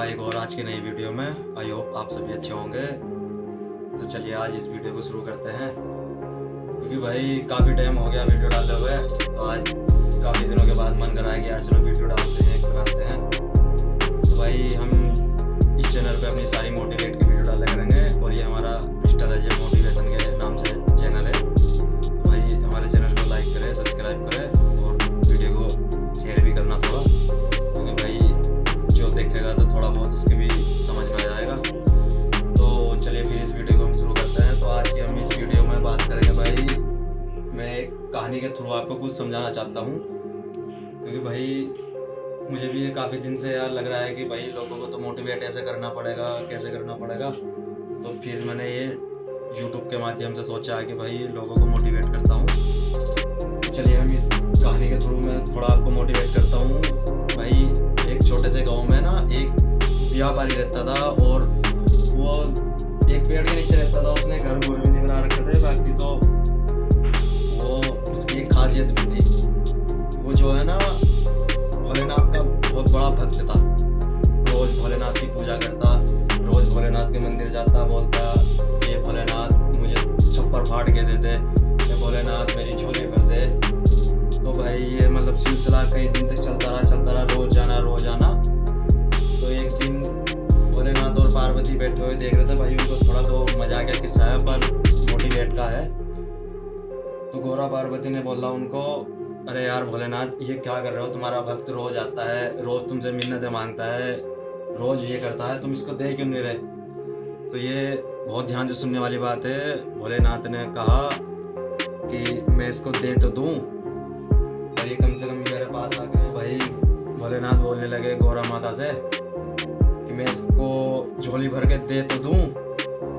एक और आज की नई वीडियो में। आई होप आप सभी अच्छे होंगे। तो चलिए आज इस वीडियो को शुरू करते हैं, क्योंकि भाई काफ़ी टाइम हो गया वीडियो डाले हुए। तो आज काफ़ी दिनों के बाद मन करा है कि यार चलो वीडियो डालते हैं, बनाते हैं। तो भाई हम इस चैनल पे अपनी सारी मोटिवेट की वीडियो डाला करेंगे, और ये हमारा मिस्टर अजय मोटिवेशन के नाम से चैनल है। तो भाई हमारे चैनल को लाइक करें, सब्सक्राइब करें और वीडियो को शेयर भी करना थोड़ा, क्योंकि भाई जो देखेगा तो थोड़ा बहुत उसके भी समझ में आ जाएगा। तो चलिए फिर इस वीडियो को हम शुरू करते हैं। तो आज की हम इस वीडियो में बात करेंगे भाई, मैं एक कहानी के थ्रू आपको कुछ समझाना चाहता हूँ, क्योंकि भाई मुझे भी ये काफ़ी दिन से यार लग रहा है कि भाई लोगों को तो मोटिवेट ऐसे करना पड़ेगा, कैसे करना पड़ेगा। तो फिर मैंने ये यूट्यूब के माध्यम से सोचा है कि भाई लोगों को मोटिवेट करता हूँ। तो चलिए हम इस कहानी के थ्रू मैं थोड़ा आपको मोटिवेट करता हूँ। भाई एक छोटे से गांव में ना एक व्यापारी रहता था, और वो एक पेड़ के नीचे रहता था। उसने घर घुर भी नहीं बना रखे थे, बाकी तो वो उसकी एक खासियत भी थी। वो जो है ना भोलेनाथ का बहुत बड़ा भक्त था। रोज भोलेनाथ की पूजा करता, रोज भोलेनाथ के मंदिर जाता, बोलता ये भोलेनाथ मुझे छप्पर फाड़ के दे दे, ये भोलेनाथ मेरी झोली भर दे। तो भाई ये मतलब सिलसिला कई दिन तक चलता रहा, रोज आना। तो एक दिन भोलेनाथ और पार्वती बैठे हुए देख रहे थे। भाई उनको थोड़ा तो मजाक का किस्सा है, पर मोटिवेट का है। तो गौरा पार्वती ने बोला उनको, अरे यार भोलेनाथ ये क्या कर रहे हो, तुम्हारा भक्त रोज आता है, रोज तुमसे मिन्नतें मांगता है, रोज ये करता है, तुम इसको दे क्यों नहीं रहे। तो ये बहुत ध्यान से सुनने वाली बात है। भोलेनाथ ने कहा कि मैं इसको दे तो दूं, पर ये कम से कम मेरे पास आ गए। भाई भोलेनाथ बोलने लगे गौरा माता से कि मैं इसको झोली भर के दे तो दूं,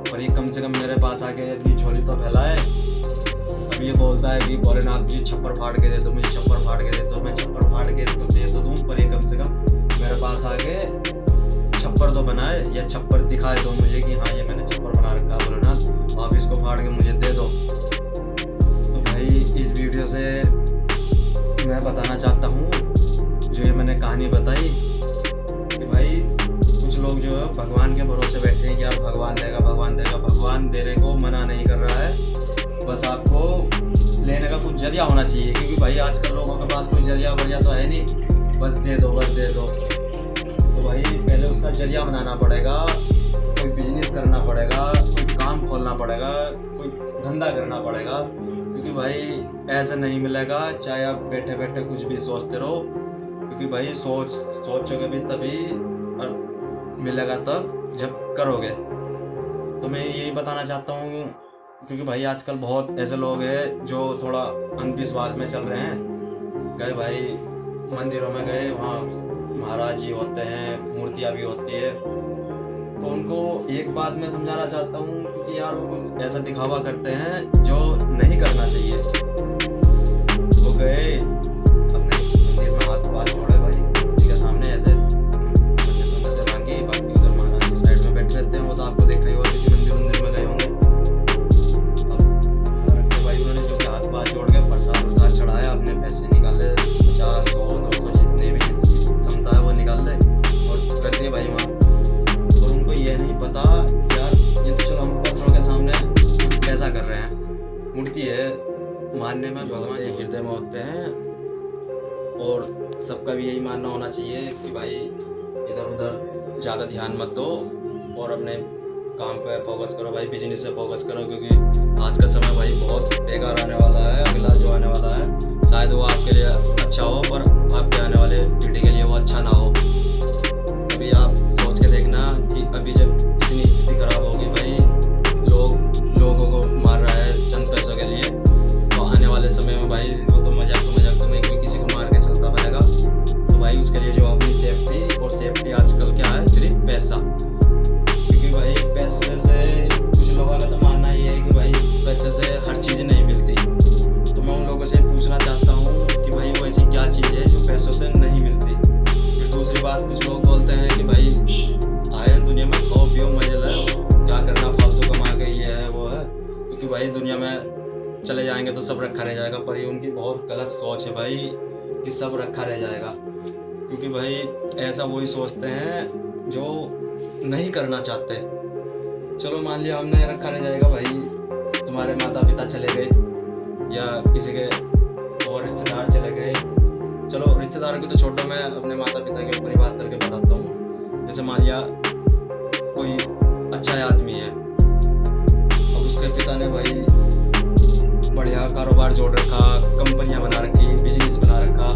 पर ये कम से कम मेरे पास आके अपनी झोली तो फैलाए। अब ये बोलता है कि भोलेनाथ मुझे छप्पर फाड़ के दे दो, मुझे छप्पर फाड़ के दे दो, मैं छप्पर फाड़ के इसको दे तो दूं, पर ये कम से कम मेरे पास आके छप्पर तो बनाए, या छप्पर दिखाए दो मुझे कि हाँ ये मैंने छप्पर बना रखा है भोलेनाथ, आप इसको फाड़ के मुझे दे दो। तो भाई इस वीडियो से मैं बताना चाहता हूँ, जो ये मैंने कहानी बताई, कि भाई कुछ लोग जो है भगवान के भरोसे बैठे हैं कि यार भगवान देगा, भगवान देगा। भगवान देने को मना नहीं कर रहा है, बस आपको लेने का कुछ जरिया होना चाहिए। क्योंकि भाई आजकल लोगों के पास कोई जरिया वरिया तो है नहीं, बस दे दो, बस दे दो। तो भाई पहले उसका जरिया बनाना पड़ेगा, कोई बिजनेस करना पड़ेगा, कोई काम खोलना पड़ेगा, कोई धंधा करना पड़ेगा। क्योंकि भाई ऐसा नहीं मिलेगा चाहे आप बैठे बैठे कुछ भी सोचते रहो, क्योंकि भाई सोचोगे भी तभी और मिलेगा तब जब करोगे। तो मैं यही बताना चाहता हूँ, क्योंकि भाई आजकल बहुत ऐसे लोग हैं जो थोड़ा अंधविश्वास में चल रहे हैं। गए भाई मंदिरों में गए, वहाँ महाराज जी होते हैं, मूर्तियाँ भी होती है। तो उनको एक बात मैं समझाना चाहता हूँ, क्योंकि यार वो कुछ ऐसा दिखावा करते हैं जो नहीं करना चाहिए। वो गए अपने मंदिर में हाथ जोड़े भाई मूर्ति के सामने, ऐसे मन्नतें मांगी। बाकी उधर महाराज जी साइड में बैठे रहते हैं, वो तो आपको देखा ही होगा किसी मंदिर में गए होंगे। अब भाई उन्होंने जो हाथ जोड़ के प्रसाद चढ़ाया, अपने पैसे निकाले, 50, 100, 200 जितने भी क्षमता है वो निकाल ले और कर दिए भाई वहाँ। और उनको ये नहीं पता यार ये तो चलो हम पत्थरों के सामने कुछ ऐसा कर रहे हैं, मूर्ति है, मानने में भगवान जी हृदय में होते हैं। और सबका भी यही मानना होना चाहिए कि भाई इधर उधर ज़्यादा ध्यान मत दो और अपने काम पे फोकस करो भाई, बिजनेस से फोकस करो। क्योंकि आज का समय भाई बहुत बेकार आने वाला है। अगला जो आने वाला है शायद वो आपके लिए अच्छा हो, पर आपके आने वाले पीढ़ी के लिए वो अच्छा ना हो। अभी आप सोच के देखना कि अभी जब इतनी स्थिति खराब होगी, भाई लोगों को मार रहा है चंद पैसों के लिए, तो आने वाले समय में भाई वो तो मजाक तो नहीं, कोई किसी को मार के चलता बनेगा। तो भाई उसके लिए जो अपनी सेफ्टी, और सेफ्टी आजकल क्या है, सिर्फ पैसा। क्योंकि भाई पैसे से कुछ लोगों का तो मानना ये है कि भाई पैसे से हर चीज़ नहीं मिलती। तो मैं उन लोगों से पूछना चाहता हूँ कि भाई वो ऐसी क्या चीज़ है जो पैसों से नहीं मिलती। फिर दूसरी बात, कुछ लोग बोलते हैं कि भाई आए दुनिया में खाओ पियो मजे लो, क्या करना फालतू कमा के, ये है वो है। क्योंकि भाई दुनिया में चले जाएंगे तो सब रखा रह जाएगा, पर ये उनकी बहुत गलत सोच है भाई कि सब रखा रह जाएगा। क्योंकि भाई ऐसा वही सोचते हैं जो नहीं करना चाहते। चलो मान लिया हमने रखा रह जाएगा भाई, तुम्हारे माता पिता चले गए या किसी के और रिश्तेदार चले गए। चलो रिश्तेदार को तो छोड़ो, मैं अपने माता पिता के ऊपर ही बात करके बताता हूँ। जैसे मान लिया कोई अच्छा आदमी है, अब उसके पिता ने भाई बढ़िया कारोबार जोड़ रखा, कंपनियां बना रखी, बिजनेस बना रखा,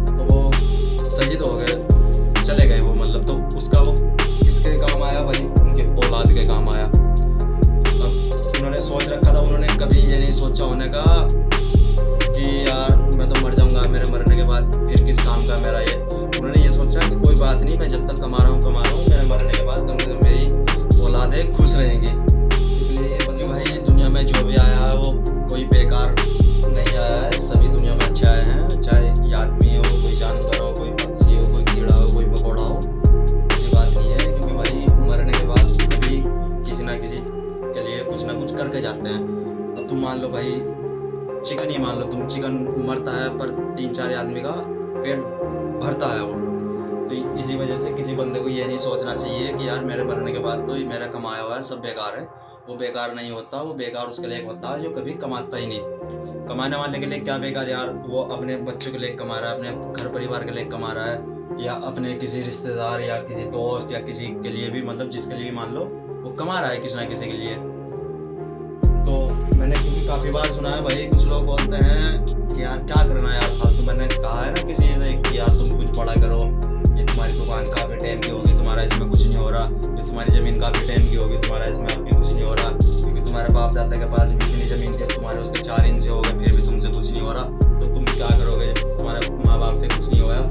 तो वो शहीद हो गए, चले गए वो, मतलब तो उसका वो किसके काम आया भाई, उनके औलाद के काम आया। अब उन्होंने सोच रखा था, उन्होंने कभी ये नहीं सोचा होने का कि यार मैं तो मर जाऊंगा, मेरे मरने के बाद फिर किस काम का मेरा ये। उन्होंने ये सोचा कि कोई बात नहीं, मैं जब तक कमा रहा हूँ मेरे मरने के बाद कम से कम मेरी औलादें खुश रहेंगी। इसलिए बल्कि भाई दुनिया में जो भी आया है वो कोई बेकार नहीं आया है, सभी दुनिया में अच्छे आए हैं, चाहे आदमी हो, कोई जानवर हो, कोई पक्षी हो, कोई कीड़ा हो, कोई मकोड़ा हो, ऐसी बात नहीं है। क्योंकि भाई मरने के बाद सभी किसी ना किसी के लिए कुछ ना कुछ करके जाते हैं। अब तुम मान लो भाई चिकन ही मान लो, तुम चिकन मरता है पर 3-4 आदमी का पेट भरता है वो। तो इसी वजह से किसी बंदे को ये नहीं सोचना चाहिए कि यार मेरे मरने के बाद तो मेरा कमाया हुआ है सब बेकार है। वो बेकार नहीं होता, वो बेकार उसके लिए होता है जो कभी कमाता ही नहीं। कमाने वाले के लिए क्या बेकार यार, वो अपने बच्चों के लिए कमा रहा है, अपने घर परिवार के लिए कमा रहा है, या अपने किसी रिश्तेदार या किसी दोस्त या किसी के लिए भी, मतलब जिसके लिए मान लो वो कमा रहा है किसी ना किसी के लिए। तो मैंने क्योंकि काफ़ी बार सुना है भाई, कुछ लोग बोलते हैं कि यार क्या करना है यार फालतू। मैंने कहा है ना किसी से कि यार तुम कुछ बड़ा करो, ये तुम्हारी दुकान काफ़ी टाइम की होगी, तुम्हारा इसमें कुछ नहीं हो रहा, ये तुम्हारी ज़मीन काफ़ी टाइम की होगी, तुम्हारा इसमें अभी कुछ नहीं हो रहा, क्योंकि तुम्हारे बाप दादा के पास भी इतनी ज़मीन थी, तुम्हारे उसके 4 इंच हो गए, फिर भी तुमसे कुछ नहीं हो रहा, तो तुम क्या करोगे, तुम्हारे माँ बाप से कुछ नहीं होया।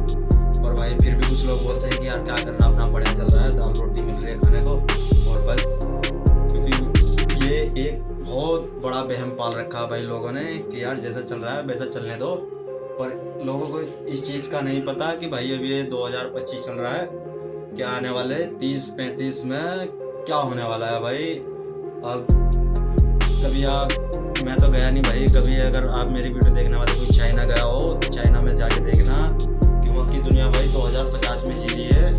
और भाई फिर भी कुछ लोग बोलते हैं कि यार क्या करना, अपना बढ़िया चल रहा है, दाल रोटी मिल रही है खाने को और बस। क्योंकि ये एक बहुत बड़ा वहम पाल रखा है भाई लोगों ने कि यार जैसा चल रहा है वैसा चलने दो। पर लोगों को इस चीज़ का नहीं पता कि भाई अभी ये 2025 चल रहा है, क्या आने वाले 30-35 में क्या होने वाला है भाई। अब कभी आप, मैं तो गया नहीं भाई, कभी अगर आप मेरी वीडियो देखने वाले कोई चाइना गया हो तो चाइना में जाके देखना कि वहाँ की दुनिया भाई 2050 में जी रही है,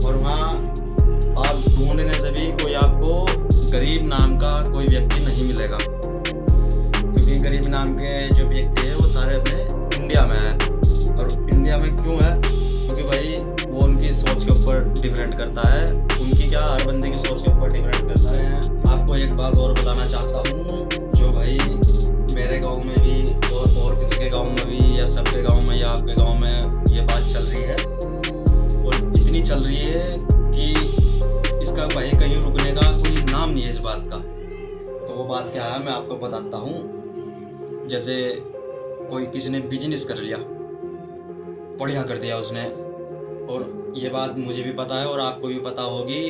और वहाँ आप ढूंढने से भी कोई आपको गरीब नाम का कोई व्यक्ति नहीं मिलेगा। क्योंकि गरीब नाम के जो व्यक्ति है वो सारे अपने इंडिया में है। और इंडिया में क्यों है, क्योंकि भाई वो उनकी सोच के ऊपर डिफरेंट करता है, उनकी क्या हर बंदे की सोच के ऊपर डिफरेंट करता है। आपको एक बात और बताना चाहता हूँ, जो भाई मेरे गाँव में भी और किसी के गाँव में भी या सबके गाँव में या आपके गाँव में ये बात चल रही है, और इतनी चल रही है कि इसका भाई कहीं रुकने का कोई नाम नहीं है इस बात का। तो वो बात क्या है मैं आपको बताता हूँ। जैसे कोई किसी ने बिजनेस कर लिया, बढ़िया कर दिया उसने, और ये बात मुझे भी पता है और आपको भी पता होगी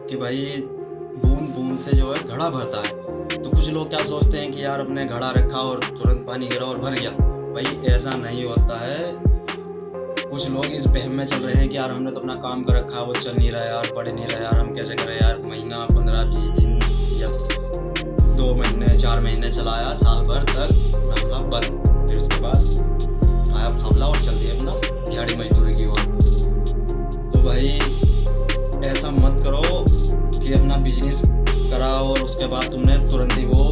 कि भाई बूंद बूंद से जो है घड़ा भरता है। तो कुछ लोग क्या सोचते हैं कि यार अपने घड़ा रखा और तुरंत पानी गिरा और भर गया, भाई ऐसा नहीं होता है। कुछ लोग इस बहम में चल रहे हैं कि यार हमने तो अपना काम कर रखा, वो चल नहीं रहा यार, बढ़ नहीं रहा यार, हम कैसे करें यार। महीना 15-20 दिन या 2 महीने 4 महीने चलाया, साल भर तक मामला बंद, फिर उसके बाद आया फावला और चल दिया अपना दिहाड़ी मजदूरी की ओर। तो भाई ऐसा मत करो कि अपना बिजनेस करा और उसके बाद तुमने तुरंत ही वो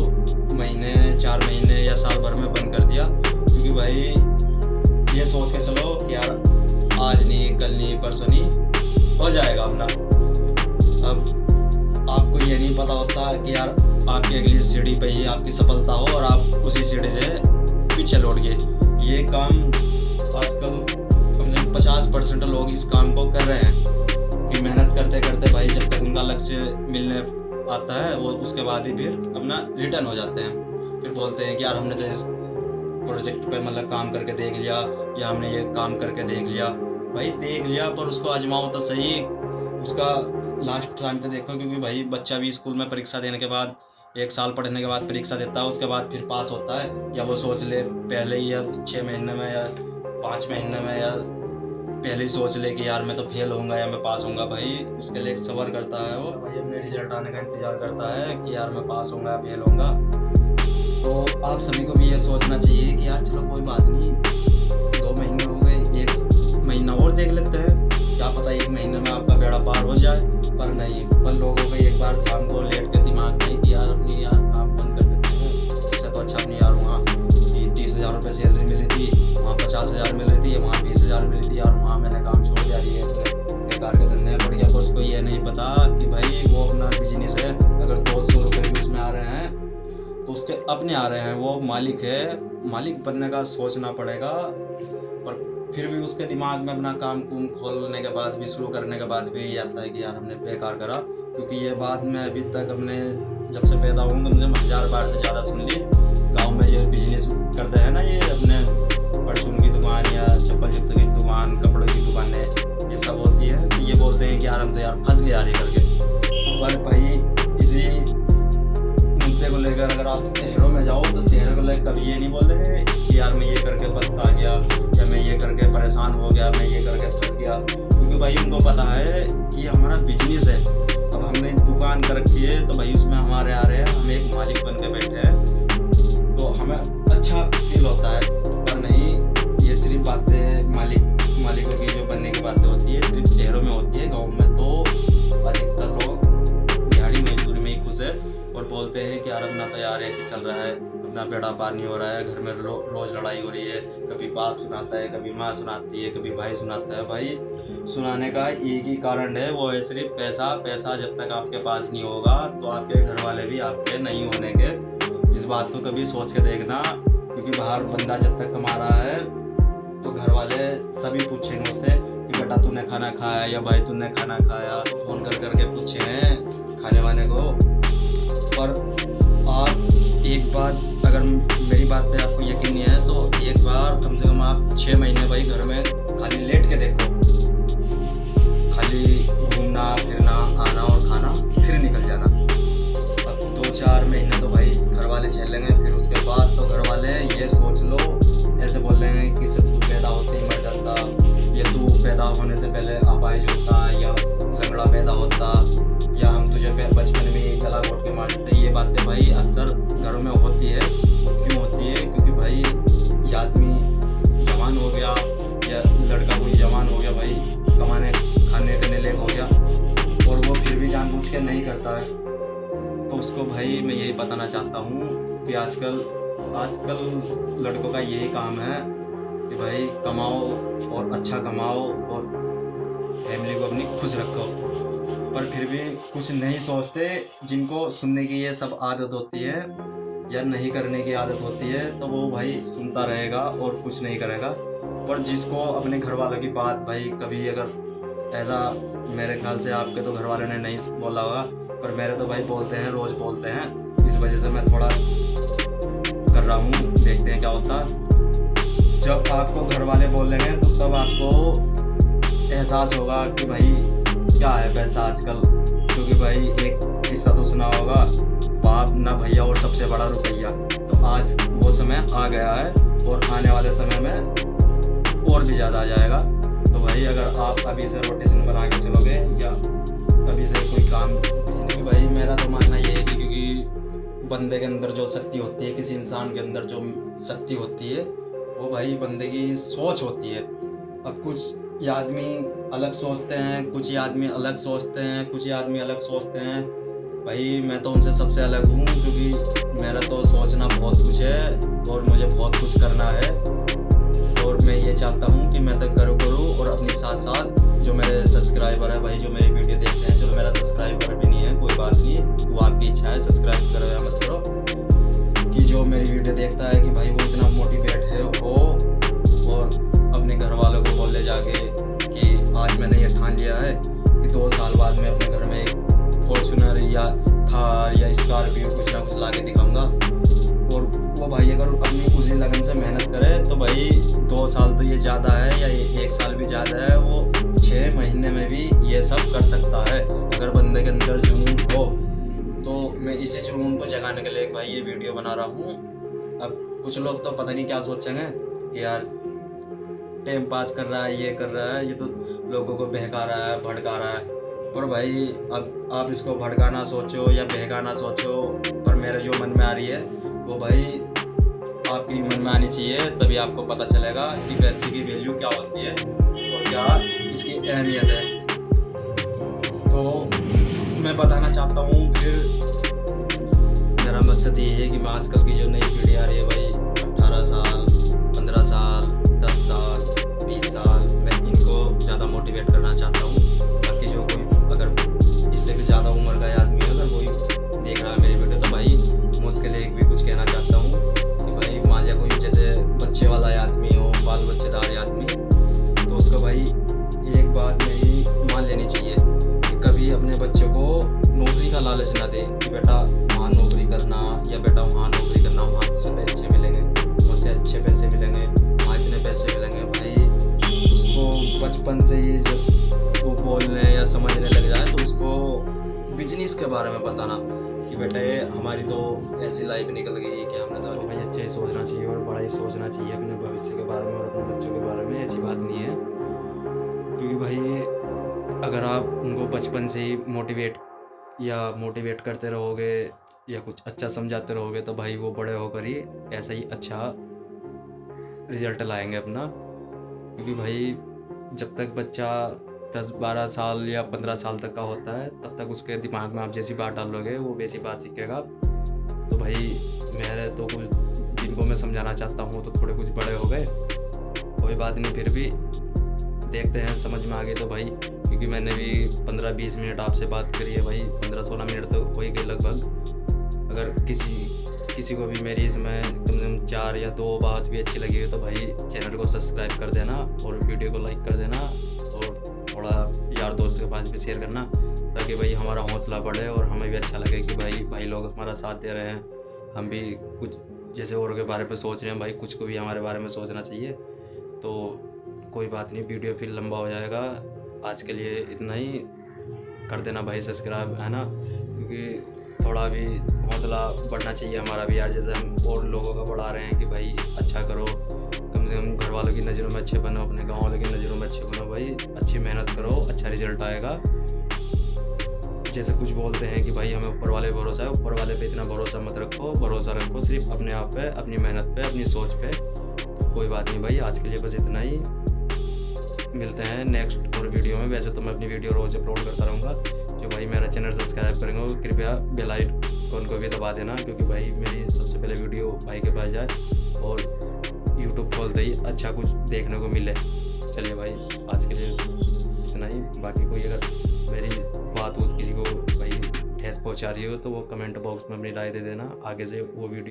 महीने 4 महीने या साल भर में बंद कर दिया। क्योंकि भाई ये सोच के चलो कि यार आज नहीं, कल नहीं, परसों नहीं, हो जाएगा अपना। अब आपको ये नहीं पता होता कि यार आपकी अगली सीढ़ी पे ही आपकी सफलता हो और आप उसी सीढ़ी से पीछे लौट गए। ये काम आजकल कम से कम 50% लोग इस काम को कर रहे हैं कि मेहनत करते करते भाई जब तक उनका लक्ष्य मिलने आता है वो उसके बाद ही फिर अपना रिटर्न हो जाते हैं। फिर बोलते हैं कि यार हमने तो इस प्रोजेक्ट पे मतलब काम करके देख लिया, या हमने ये काम करके देख लिया। भाई देख लिया पर उसको आजमाओ तो सही, उसका लास्ट टाइम पे देखो। क्योंकि भाई बच्चा भी स्कूल में परीक्षा देने के बाद 1 साल पढ़ने के बाद परीक्षा देता है, उसके बाद फिर पास होता है, या वो सोच ले पहले ही या 6 महीने में या 5 महीने में या पहले ही सोच ले कि यार मैं तो फेल होऊंगा या मैं पास होऊंगा। भाई उसके लिए सब्र करता है वो, भाई अपने रिजल्ट आने का इंतजार करता है कि यार मैं पास होऊंगा या फेल होऊंगा। तो आप सभी को भी ये सोचना चाहिए कि यार चलो कोई बात नहीं, 2 महीने हो गए, 1 महीना और देख लेते हैं, क्या पता 1 महीने में आपका बेड़ा पार हो जाए। रुपये सैलरी मिली थी, वहाँ 50,000 मिल रही थी, वहाँ 20,000 मिली थी, और वहाँ मैंने काम छोड़ दिया। ये बेकार के धंधे में पड़ गया। पर उसको ये नहीं पता कि भाई वो अपना बिजनेस है, अगर 200 रुपये भी उसमें आ रहे हैं तो उसके अपने आ रहे हैं, वो मालिक है, मालिक बनने का सोचना पड़ेगा। पर फिर भी उसके दिमाग में अपना काम कुम खोलने के बाद भी, शुरू करने के बाद भी ये आता है कि यार हमने बेकार करा। क्योंकि ये बात मैं अभी तक अपने जब से पैदा हूँ तो मुझे 1000 बार से ज़्यादा सुन ली। गांव में ये बिजनेस करते हैं ना, ये अपने परचून की दुकान या चप्पल जूते की दुकान, कपड़ों की दुकानें, ये सब होती है, तो ये बोलते हैं कि यार हम तो यार फंस गए यार ये करके। पर भाई इसी मुद्दे को लेकर अगर आप शहरों में जाओ तो शहरों को लेकर कभी ये नहीं बोल रहे कि यार मैं ये करके पछता गया, या मैं ये करके परेशान हो गया, मैं ये करके फंस गया। क्योंकि भाई उनको पता है कि हमारा बिजनेस है, अब हमने दुकान कर रखी है तो भाई उसमें हमारे आ रहे हैं, हम एक मालिक बन के बैठे हैं, तो हमें अच्छा फील होता है। पर नहीं, ये सिर्फ बातें मालिकों की जो बनने की बातें होती है सिर्फ शहरों में होती है। गाँव में तो अधिकतर लोग दिहाड़ी मजदूरी में ही खुश है और बोलते हैं कि यार अपना तो यार ऐसे चल रहा है, अपना बेड़ा पार नहीं हो रहा है, घर में रोज़ लड़ाई हो रही है, कभी बाप सुनाता है, कभी माँ सुनाती है, कभी भाई सुनाता है। भाई सुनाने का एक ही कारण है, वो है सिर्फ पैसा। पैसा जब तक आपके पास नहीं होगा तो आपके घर वाले भी आपके नहीं होने के। इस बात को कभी सोच के देखना, क्योंकि बाहर बंदा जब तक कमा रहा है तो घर वाले सभी पूछेंगे उससे कि बेटा तूने खाना खाया, या भाई तूने खाना खाया, फोन कर करके पूछेंगे खाने वाने को। पर आप एक बात, अगर मेरी बात पे आपको यकीन नहीं है तो एक बार कम से कम आप 6 महीने भाई घर में खाली लेट के देखो, खाली घूमना फिरना, आना और खाना, फिर निकल जाना। अब 2-4 महीने तो भाई घर वाले झेलेंगे, फिर उसके बाद तो घर वाले ये सोच लो, ऐसे बोल रहे हैं कि सिर्फ तू पैदा होते ही मर जाता, ये तू पैदा होने से पहले अपाहिज होता, या लंगड़ा पैदा होता, या हम तुझे बचपन में गला घोट के मार देते। ये बातें भाई अक्सर घरों में होती है। क्यों होती है? क्योंकि भाई ये आदमी जवान हो गया, या लड़का कोई जवान हो गया भाई, कमाने खाने के लायक हो गया, और वो फिर भी जानबूझ के नहीं करता है। तो उसको भाई मैं यही बताना चाहता हूँ कि आजकल लड़कों का यही काम है कि भाई कमाओ और अच्छा कमाओ और फैमिली को अपनी खुश रखो। पर फिर भी कुछ नहीं सोचते, जिनको सुनने की ये सब आदत होती है या नहीं करने की आदत होती है, तो वो भाई सुनता रहेगा और कुछ नहीं करेगा। पर जिसको अपने घर वालों की बात भाई कभी अगर ऐसा, मेरे ख्याल से आपके तो घर वालों ने नहीं बोला होगा, पर मेरे तो भाई बोलते हैं, रोज़ बोलते हैं। इस वजह से मैं थोड़ा कर रहा हूँ, देखते हैं क्या होता। जब आपको घर वाले बोलेंगे तो तब आपको एहसास होगा कि भाई क्या है पैसा आजकल। क्योंकि भाई एक किस्सा तो सुना होगा, बाप ना भैया और सबसे बड़ा रुपया। तो आज वो समय आ गया है और आने वाले समय में और भी ज़्यादा आ जाएगा। तो भाई अगर आप अभी से रोटेशन बना के चलोगे या अभी से कोई काम, भाई मेरा तो मानना ये है कि क्योंकि बंदे के अंदर जो शक्ति होती है, किसी इंसान के अंदर जो शक्ति होती है, वो भाई बंदे की सोच होती है। अब कुछ आदमी अलग सोचते हैं, कुछ आदमी अलग सोचते हैं, कुछ आदमी अलग सोचते हैं। भाई मैं तो उनसे सबसे अलग हूँ, क्योंकि मेरा तो सोचना बहुत कुछ है और मुझे बहुत कुछ करना है। और मैं ये चाहता हूँ कि मैं तो करूँ और अपने साथ साथ जो मेरे सब्सक्राइबर है भाई, जो मेरी वीडियो देखते हैं, चलो मेरा सब्सक्राइबर भी नहीं है, कोई बात नहीं, वो आपकी इच्छा है, सब्सक्राइब करो या मत करो, कि जो मेरी वीडियो देखता है कि भाई वो इतना मोटिवेट है हो और अपने घर वालों को बोले जाके कि आज मैंने ये ठान लिया है कि 2 साल बाद मैं अपने घर में एक फॉर्च्यूनर या थार या स्कॉर्पियो कुछ ना कुछ ला के दिखाऊँगा। और वो भाई अगर अपनी उसी लगन से मेहनत करे तो भाई 2 साल तो ये ज़्यादा है, या 1 साल भी ज़्यादा है, वो 6 महीने में भी ये सब कर सकता है अगर बंदे के अंदर जुनून हो। तो मैं इसी जुनून को जगाने के लिए भाई ये वीडियो बना रहा हूँ। अब कुछ लोग तो पता नहीं क्या सोचेंगे कि यार टाइम पास कर रहा है, ये कर रहा है, ये तो लोगों को बहका रहा है, भड़का रहा है। पर भाई अब आप इसको भड़काना सोचो या बहकाना सोचो, पर मेरे जो मन में आ रही है वो भाई आपकी मन में आनी चाहिए, तभी आपको पता चलेगा कि पैसे की वैल्यू क्या होती है और क्या इसकी अहमियत है। तो मैं बताना चाहता हूँ, फिर मेरा मकसद ये है कि मैं आजकल की जो नई पीढ़ी आ रही है भाई, 18 साल बचपन से ही जब वो बोलने या समझने लग जाए तो उसको बिजनेस के बारे में बताना कि बेटे हमारी तो ऐसी लाइफ निकल गई कि हमने तो भाई अच्छा ही सोचना चाहिए और बड़ा ही सोचना चाहिए अपने भविष्य के बारे में और अपने बच्चों के बारे में। ऐसी बात नहीं है, क्योंकि भाई अगर आप उनको बचपन से ही मोटिवेट करते रहोगे या कुछ अच्छा समझाते रहोगे तो भाई वो बड़े होकर ही ऐसा ही अच्छा रिजल्ट लाएंगे अपना। क्योंकि भाई जब तक बच्चा 10-12 साल या 15 साल तक का होता है तब तक उसके दिमाग में आप जैसी बात डालोगे वो वैसी बात सीखेगा। तो भाई मेरे तो कुछ जिनको मैं समझाना चाहता हूँ तो थोड़े कुछ बड़े हो गए, कोई बात नहीं, फिर भी देखते हैं समझ में आ गई तो भाई, क्योंकि मैंने भी 15-20 मिनट आपसे बात करी है भाई, 15-16 मिनट तो हो ही गई लगभग। अगर किसी को भी मेरी इसमें कम से कम 4 या 2 बात भी अच्छी लगी हो तो भाई चैनल को सब्सक्राइब कर देना और वीडियो को लाइक कर देना और थोड़ा यार दोस्त के पास भी शेयर करना, ताकि भाई हमारा हौसला बढ़े और हमें भी अच्छा लगे कि भाई लोग हमारा साथ दे रहे हैं। हम भी कुछ जैसे और के बारे में सोच रहे हैं भाई, कुछ को भी हमारे बारे में सोचना चाहिए। तो कोई बात नहीं, वीडियो फिर लंबा हो जाएगा, आज के लिए इतना ही। कर देना भाई सब्सक्राइब, है ना, क्योंकि थोड़ा भी हौसला बढ़ना चाहिए हमारा भी यार। जैसे हम और लोगों का बढ़ा रहे हैं कि भाई अच्छा करो, कम से कम घर वालों की नज़रों में अच्छे बनो, अपने गाँव वालों की नज़रों में अच्छे बनो भाई, अच्छी मेहनत करो, अच्छा रिजल्ट आएगा। जैसे कुछ बोलते हैं कि भाई हमें ऊपर वाले भरोसा है, ऊपर वाले पे इतना भरोसा मत रखो, भरोसा रखो सिर्फ अपने आप पे, अपनी मेहनत पे, अपनी सोच पे। तो कोई बात नहीं भाई, आज के लिए बस इतना ही, मिलते हैं नेक्स्ट और वीडियो में। वैसे तो मैं अपनी वीडियो रोज़ अपलोड करता रहूँगा। जो भाई मेरा चैनल सब्सक्राइब करेंगे वो कृपया बेल आइकन को भी दबा देना, क्योंकि भाई मेरी सबसे पहले वीडियो भाई के पास जाए और यूट्यूब खोलते ही अच्छा कुछ देखने को मिले। चलिए भाई, आज के लिए इतना ही। बाकी कोई अगर मेरी बात हो किसी को भाई ठेस पहुँचा रही हो तो वो कमेंट बॉक्स में अपनी राय दे देना, आगे से वो वीडियो